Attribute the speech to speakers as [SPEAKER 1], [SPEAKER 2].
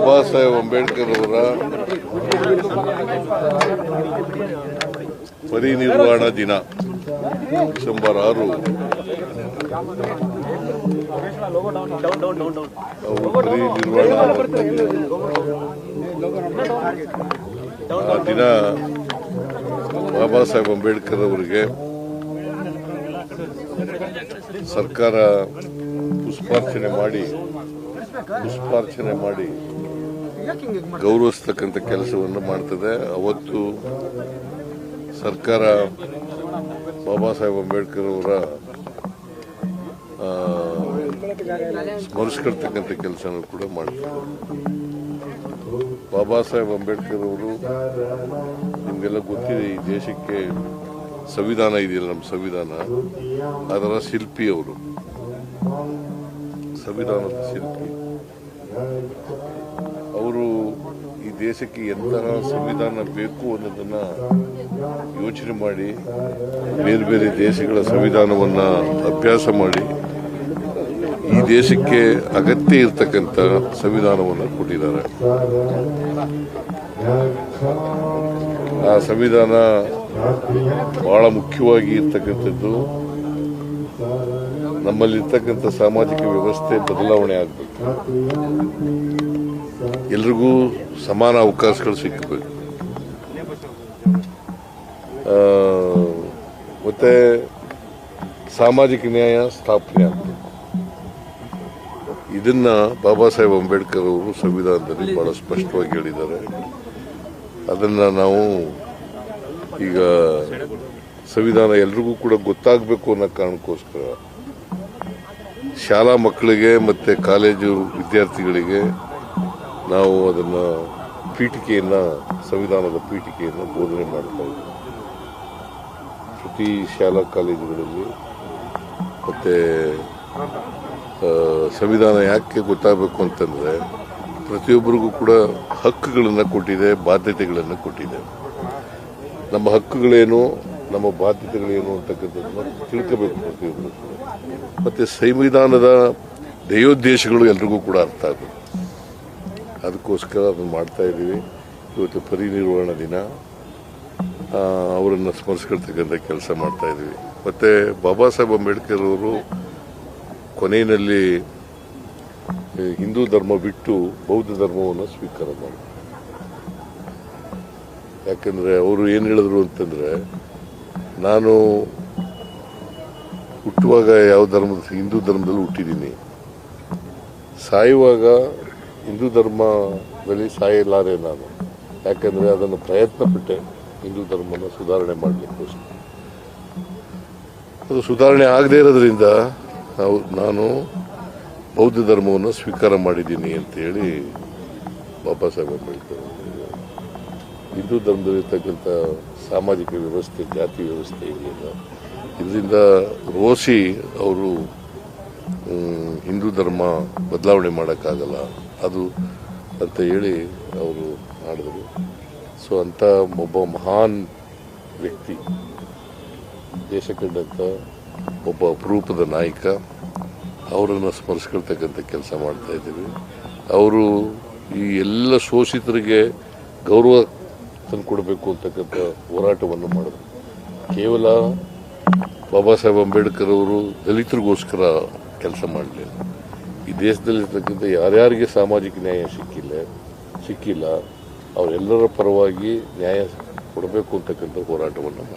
[SPEAKER 1] ಬಾಬಾ ಸಾಹೇಬ್ ಅಂಬೇಡ್ಕರ್ ಅವರ ಪರಿನಿರ್ವಾಣ ದಿನ ಡಿಸೆಂಬರ್ 6 ಅವರು ಪರಿನಿರ್ವಾಣ ಆ ದಿನ ಬಾಬಾ ಸಾಹೇಬ್ ಅಂಬೇಡ್ಕರ್ ಅವರಿಗೆ ಸರ್ಕಾರ ಪುಷ್ಪಾರ್ಚನೆ ಮಾಡಿ ಗೌರವಿಸ್ತಕ್ಕಂಥ ಕೆಲಸವನ್ನು ಮಾಡ್ತದೆ. ಅವತ್ತು ಸರ್ಕಾರ ಬಾಬಾ ಸಾಹೇಬ್ ಅಂಬೇಡ್ಕರ್ ಅವರ ಸ್ಮರಿಸ್ಕೊಳ್ತಕ್ಕಂಥ ಕೆಲಸನೂ ಕೂಡ ಮಾಡ್ತದೆ. ಬಾಬಾ ಸಾಹೇಬ್ ಅಂಬೇಡ್ಕರ್ ಅವರು ನಿಮಗೆಲ್ಲ ಗೊತ್ತಿದೆ, ಈ ದೇಶಕ್ಕೆ ಸಂವಿಧಾನ ಇದೆಯಲ್ಲ, ನಮ್ಮ ಸಂವಿಧಾನ, ಅದರ ಶಿಲ್ಪಿ ಅವರು, ಸಂವಿಧಾನದ ಶಿಲ್ಪಿ ಅವರು. ಈ ದೇಶಕ್ಕೆ ಎಂತಹ ಸಂವಿಧಾನ ಬೇಕು ಅನ್ನೋದನ್ನ ಯೋಚನೆ ಮಾಡಿ ಬೇರೆ ಬೇರೆ ದೇಶಗಳ ಸಂವಿಧಾನವನ್ನ ಅಭ್ಯಾಸ ಮಾಡಿ ಈ ದೇಶಕ್ಕೆ ಅಗತ್ಯ ಇರತಕ್ಕಂಥ ಸಂವಿಧಾನವನ್ನು ಕೊಟ್ಟಿದ್ದಾರೆ. ಆ ಸಂವಿಧಾನ ಬಹಳ ಮುಖ್ಯವಾಗಿ ಇರ್ತಕ್ಕಂಥದ್ದು ನಮ್ಮಲ್ಲಿರ್ತಕ್ಕಂಥ ಸಾಮಾಜಿಕ ವ್ಯವಸ್ಥೆ ಬದಲಾವಣೆ ಆಗಬೇಕು, ಎಲ್ರಿಗೂ ಸಮಾನ ಅವಕಾಶಗಳು ಸಿಕ್ಕಬೇಕು, ಮತ್ತೆ ಸಾಮಾಜಿಕ ನ್ಯಾಯ ಸ್ಥಾಪನೆ ಆಗಬೇಕು. ಇದನ್ನ ಬಾಬಾ ಸಾಹೇಬ್ ಅಂಬೇಡ್ಕರ್ ಅವರು ಸಂವಿಧಾನದಲ್ಲಿ ಬಹಳ ಸ್ಪಷ್ಟವಾಗಿ ಹೇಳಿದ್ದಾರೆ. ಅದನ್ನ ನಾವು ಈಗ ಸಂವಿಧಾನ ಎಲ್ರಿಗೂ ಕೂಡ ಗೊತ್ತಾಗಬೇಕು ಅನ್ನೋ ಕಾರಣಕ್ಕೋಸ್ಕರ ಶಾಲಾ ಮಕ್ಕಳಿಗೆ ಮತ್ತೆ ಕಾಲೇಜು ವಿದ್ಯಾರ್ಥಿಗಳಿಗೆ ನಾವು ಅದನ್ನ ಸಂವಿಧಾನದ ಪೀಠಿಕೆಯನ್ನು ಬೋಧನೆ ಮಾಡ್ತಾ ಇದ್ದೀವಿ. ಪ್ರತಿ ಶಾಲಾ ಕಾಲೇಜುಗಳಲ್ಲಿ ಮತ್ತೆ ಸಂವಿಧಾನ ಯಾಕೆ ಗೊತ್ತಾಗಬೇಕು ಅಂತಂದ್ರೆ ಪ್ರತಿಯೊಬ್ಬರಿಗೂ ಕೂಡ ಹಕ್ಕುಗಳನ್ನು ಕೊಟ್ಟಿದೆ, ಬಾಧ್ಯತೆಗಳನ್ನು ಕೊಟ್ಟಿದೆ. ನಮ್ಮ ಹಕ್ಕುಗಳೇನು, ನಮ್ಮ ಬಾಧ್ಯತೆಗಳೇನು ಅಂತಕ್ಕಂಥದ್ದನ್ನ ತಿಳ್ಕೋಬೇಕು ಪ್ರತಿಯೊಬ್ಬರು. ಮತ್ತೆ ಸಂವಿಧಾನದ ಧ್ಯೇಯೋದ್ದೇಶಗಳು ಎಲ್ರಿಗೂ ಕೂಡ ಅರ್ಥ ಆಗಬೇಕು. ಅದಕ್ಕೋಸ್ಕರ ಅದನ್ನು ಮಾಡ್ತಾ ಇದ್ದೀವಿ. ಇವತ್ತು ಪರಿನಿರ್ವಾಣ ದಿನ, ಅವರನ್ನು ಸ್ಮರಿಸ್ಕೊಳ್ತಕ್ಕಂಥ ಕೆಲಸ ಮಾಡ್ತಾ ಇದ್ದೀವಿ. ಮತ್ತೆ ಬಾಬಾ ಸಾಹೇಬ್ ಅಂಬೇಡ್ಕರ್ ಅವರು ಕೊನೆಯಲ್ಲಿ ಹಿಂದೂ ಧರ್ಮ ಬಿಟ್ಟು ಬೌದ್ಧ ಧರ್ಮವನ್ನು ಸ್ವೀಕಾರ ಮಾಡಿದ್ರು. ಯಾಕಂದ್ರೆ ಅವರು ಏನು ಹೇಳಿದ್ರು ಅಂತಂದ್ರೆ, ನಾನು ಹುಟ್ಟುವಾಗ ಹಿಂದೂ ಧರ್ಮದಲ್ಲಿ ಹುಟ್ಟಿದ್ದೀನಿ, ಸಾಯುವಾಗ ಹಿಂದೂ ಧರ್ಮದಲ್ಲಿ ಸಾಯಲಾರೆ ನಾನು. ಯಾಕಂದ್ರೆ ಅದನ್ನು ಪ್ರಯತ್ನ ಪಟ್ಟೆ ಹಿಂದೂ ಧರ್ಮನ ಸುಧಾರಣೆ ಮಾಡಲಿಕ್ಕೋಸ್ಕರ. ಅದು ಸುಧಾರಣೆ ಆಗದೇ ಇರೋದ್ರಿಂದ ನಾನು ಬೌದ್ಧ ಧರ್ಮವನ್ನು ಸ್ವೀಕಾರ ಮಾಡಿದ್ದೀನಿ ಅಂತೇಳಿ ಬಾಬಾ ಸಾಹೇಬ್ ಅಂಬೇಡ್ಕರ್ ಹಿಂದೂ ಧರ್ಮದಲ್ಲಿರ್ತಕ್ಕಂಥ ಸಾಮಾಜಿಕ ವ್ಯವಸ್ಥೆ, ಜಾತಿ ವ್ಯವಸ್ಥೆ ಇದೆಯಲ್ಲ, ಇದರಿಂದ ರೋಸಿ ಅವರು ಹಿಂದೂ ಧರ್ಮ ಬದಲಾವಣೆ ಮಾಡೋಕ್ಕಾಗಲ್ಲ ಅದು ಅಂತ ಹೇಳಿ ಅವರು ಮಾಡಿದರು. ಸೊ ಅಂಥ ಒಬ್ಬ ಮಹಾನ್ ವ್ಯಕ್ತಿ, ದೇಶ ಕಂಡಂಥ ಒಬ್ಬ ಅಪರೂಪದ ನಾಯಕ, ಅವರನ್ನು ಸ್ಮರಿಸ್ಕೊಳ್ತಕ್ಕಂಥ ಕೆಲಸ ಮಾಡ್ತಾ ಇದ್ದೀವಿ. ಅವರು ಈ ಎಲ್ಲ ಶೋಷಿತರಿಗೆ ಗೌರವ ತಂದುಕೊಡ್ಬೇಕು ಅಂತಕ್ಕಂಥ ಹೋರಾಟವನ್ನು ಮಾಡಿದ್ರು. ಕೇವಲ ಬಾಬಾ ಸಾಹೇಬ್ ಅಂಬೇಡ್ಕರ್ ಅವರು ದಲಿತರಿಗೋಸ್ಕರ ಕೆಲಸ ಮಾಡಲಿಲ್ಲ. ಈ ದೇಶದಲ್ಲಿರ್ತಕ್ಕಂಥ ಯಾರ್ಯಾರಿಗೆ ಸಾಮಾಜಿಕ ನ್ಯಾಯ ಸಿಕ್ಕಿಲ್ಲ ಅವರೆಲ್ಲರ ಪರವಾಗಿ ನ್ಯಾಯ ಕೊಡಬೇಕು ಅಂತಕ್ಕಂಥ ಹೋರಾಟವನ್ನು ಮಾಡಿದ್ರು.